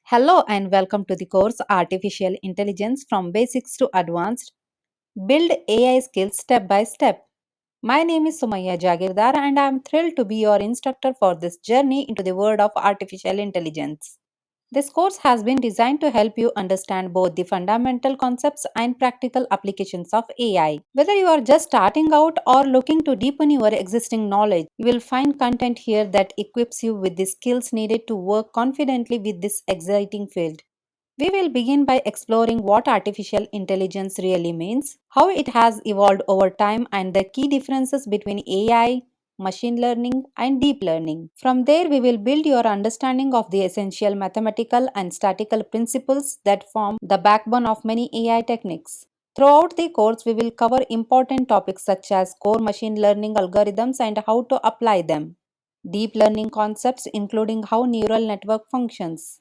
Hello and welcome to the course Artificial Intelligence from Basics to Advanced. Build AI skills step by step. My name is Sumaya Jagirdar and I am thrilled to be your instructor for this journey into the world of artificial intelligence. This course has been designed to help you understand both the fundamental concepts and practical applications of AI. Whether you are just starting out or looking to deepen your existing knowledge, you will find content here that equips you with the skills needed to work confidently with this exciting field. We will begin by exploring what artificial intelligence really means, how it has evolved over time, and the key differences between AI, machine learning, and deep learning. From there, we will build your understanding of the essential mathematical and statistical principles that form the backbone of many AI techniques. Throughout the course, we will cover important topics such as core machine learning algorithms and how to apply them, deep learning concepts, including how neural network functions,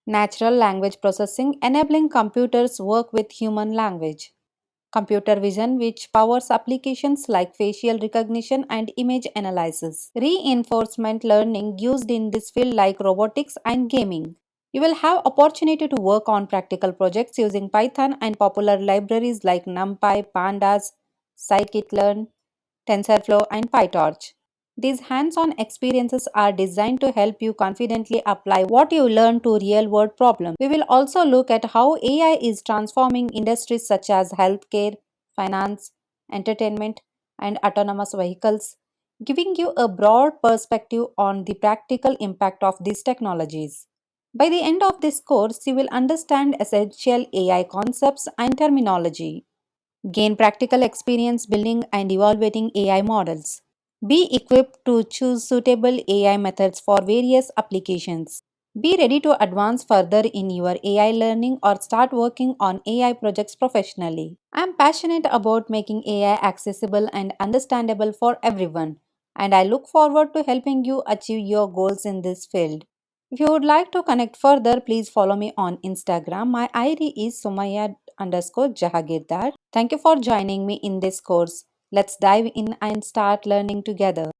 natural language processing, enabling computers work with human language, computer vision, which powers applications like facial recognition and image analysis, reinforcement learning used in this field like robotics and gaming. You will have opportunity to work on practical projects using Python and popular libraries like NumPy, Pandas, scikit-learn, TensorFlow, and PyTorch. These hands on experiences are designed to help you confidently apply what you learn to real world problems. We will also look at how AI is transforming industries such as healthcare, finance, entertainment, and autonomous vehicles, giving you a broad perspective on the practical impact of these technologies. By the end of this course, you will understand essential AI concepts and terminology, gain practical experience building and evaluating AI models. Be equipped to choose suitable AI methods for various applications. Be ready to advance further in your AI learning or start working on AI projects professionally. I am passionate about making AI accessible and understandable for everyone, and I look forward to helping you achieve your goals in this field. If you would like to connect further, please follow me on Instagram. My ID is Sumaya underscore Jahagirdar. Thank you for joining me in this course. Let's dive in and start learning together.